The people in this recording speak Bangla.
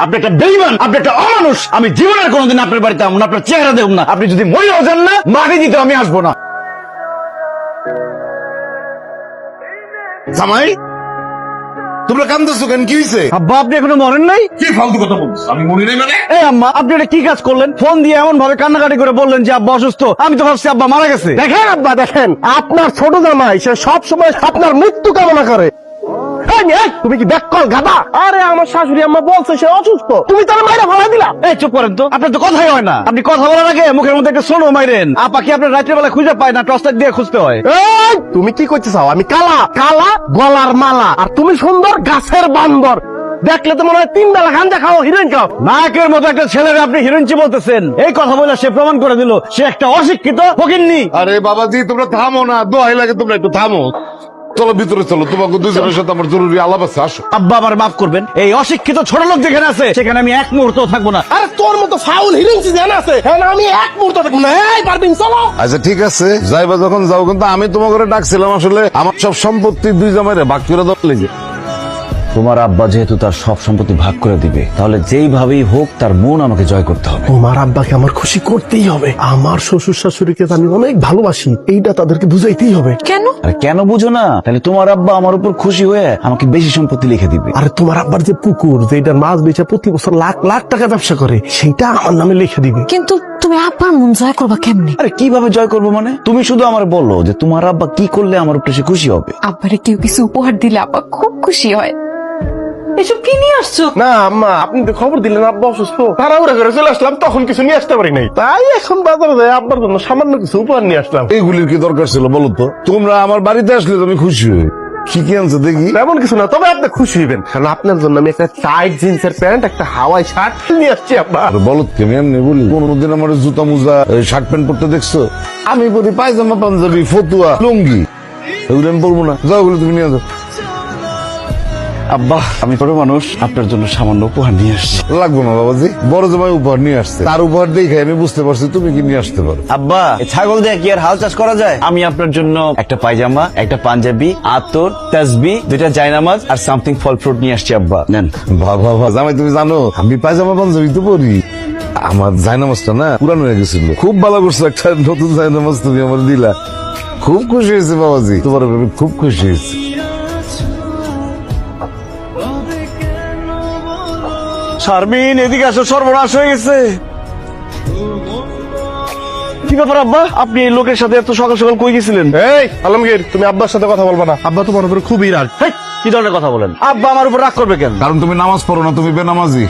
আপনি একটা বেঈমান, আপনি একটা অমানুষ। আমি জীবনের কোনোদিন আপনার বাড়িতে আমন না, আপনার চেহারা দেখুন না। আপনি যদি মরেও যান না, মাটি দিতে আমি আসবো না। জামাই তোমরা কান্দছো কেন? কি হয়েছে? আব্বা, আপনি এখনো মরেন নাই? কি ফালতু কথা বলছো? আমি মরি নাই মানে? এই আম্মা, আপনি এটা কি কাজ করলেন? ফোন দিয়ে এমন ভাবে কান্নাকাটি করে বললেন যে আব্বা অসুস্থ। আমি তো ভাবছি আব্বা মারা গেছে। দেখেন আব্বা, দেখেন আপনার ছোট জামাই সে সব সময় আপনার মৃত্যু কামনা করে। তুমি কি ব্যাককল গাদা? আরে আমার শাশুড়ি আম্মা বলছে সে অসুস্থ, তুমি তার মাইরা ভাড়া দিলা। এই চুপ করেন তো, আপনার তো কথাই হয় না। আপনি কথা বলার আগে মুখের মধ্যে একটা সোনো মাইরেন। আপা কি আপনার রাত্রের বেলা খুঁজে পায় না? টর্চ লাইট দিয়ে খুঁজতে হয়। এই, তুমি কি করতে চাও? আমি কালা কালা গলার মালা, আর তুমি সুন্দর গাছের বান্দর। দেখলে তো মনে হয় 3 বেলা গাঞ্জা খাও, হিরোইন খাও। নায়কের মতো একটা ছেলের আপনি হিরোইনচি বলতেছেন। এই কথা বলে সে প্রমাণ করে দিল সে একটা অশিক্ষিত ফকিন্নি। আরে বাবাজি তোমরা থামো না, দোহাই লাগে তোমরা একটু থামো। চলো ভিতরে চলো, তোমাকে দুজনের সাথে আমার জরুরি আলাপ আছে, আসো। আব্বা আমার মাফ করবেন, এই অশিক্ষিত ছোট লোক যেখানে আছে সেখানে আমি এক মুহূর্ত থাকবো না। আরে তোর মতো ফাউল হিরোইন জানা আছে, হ্যাঁ না, আমি এক মুহূর্ত দেখবো না। এই পারবিন, চলো। আচ্ছা ঠিক আছে, যাইবা যখন যাও, কিন্তু আমি তোমাকে ডাকছিলাম আসলে আমার সব সম্পত্তি দুই জামাইরে ভাগ করে দেওয়া লেগে। তোমার আব্বা যেহেতু তার সব সম্পত্তি ভাগ করে দিবে, তাহলে যেইভাবেই হোক তার মন আমাকে জয় করতে হবে। তোমার আব্বাকে আমার খুশি করতেই হবে। আমার শ্বশুর শাশুড়িকে আমি অনেক ভালোবাসি, এইটা তাদেরকে বুঝাইতেই হবে। কেন? আরে কেন বুঝো না? তাহলে তোমার আব্বা আমার উপর খুশি হয়ে আমাকে বেশি সম্পত্তি লিখে দিবে। আরে তোমার আব্বার যে পুকুর, যেটার মাছ বেচে প্রতি বছর লাখ লাখ টাকা ব্যবসা করে, সেইটা আমার নামে লিখে দিবে। কিন্তু তুমি আব্বার মন জয় করবা কেমনে? আরে কিভাবে জয় করবো মানে? তুমি শুধু আমার বলো যে তোমার আব্বা কি করলে আমার উপরে সে খুশি হবে। আব্বারে কেউ কিছু উপহার দিলে আব্বা খুব খুশি হয়। এসব কি নিয়ে আসছো? না আম্মা, আপনি তো খবর দিলেন আব্বা অসুস্থ, তাড়াহুড়া করে চলে আসলাম, তখন কিছু নিয়ে আসতে পারি নাই, তাই এখন বাজারে যাই আব্বার জন্য সামান্য কিছু উপহার নিয়ে আসলাম। এইগুলির কি দরকার ছিল বলো তো? তোমরা আমার বাড়িতে আসলে তো আমি খুশি হই। কি কি আনছো দেখি? এমন কিছু না, তবে আপনি খুশি হইবেন, কারণ আপনার জন্য আমি একটা টাইট জিন্সের প্যান্ট, একটা হাওয়াই শার্ট নিয়ে আসছি আব্বা। আর বলো কেমন এমনি বলি, কোনদিন আমার জুতা মুজা শার্ট প্যান্ট পরতে দেখছো? আমি পরি পায়জামা পাঞ্জাবি ফতুয়া লুঙ্গি, এগুলো আমি পরবো না। যাও, ওগুলো তুমি নিয়ে যাও। আব্বা, আমি বড় মানুষ, আপনার জন্য সামান্য উপহার নিয়ে আসছি। লাগবো না বাবাজি, বড় জামাই উপহার নিয়ে আসছে, তার উপহার দেখে আমি বুঝতে পারছি তুমি কি নিয়ে আসতে পারো। আব্বা, এই ছাগল দিয়ে কি আর হাল চাষ করা যায়? আমি আপনার জন্য একটা পায়জামা, একটা পাঞ্জাবি, আতর, তাসবি, 2টা জায়নামাজ আর সামথিং ফল ফ্রুট নিয়ে আসছি। আব্বা নেন। বাবা জামাই, তুমি জানো আমি পায়জামা পাঞ্জাবি তো পরি। আমার জায়নামাজটা না পুরানো হয়ে গেছিল, খুব ভালো করছো, একটা নতুন জায়নামাজ তুমি আমার দিলা। খুব খুশি হয়েছে বাবাজি, তোমার আমি খুব খুশি হয়েছে। শারমিন, এদিকে আসো, সর্বনাশ হয়ে গেছে। কি ব্যাপার আব্বা, আপনি এই লোকের সাথে এত সকাল সকাল কই গেছিলেন? এই আলমগীর, তুমি আব্বার সাথে কথা বলবা না, আব্বা তোমার উপরে খুবই রাগ। হেই, কি ধরনের কথা বলেন? আব্বা আমার উপর রাগ করবে কেন? কারণ তুমি নামাজ পড়ো না, তুমি বেনামাজি।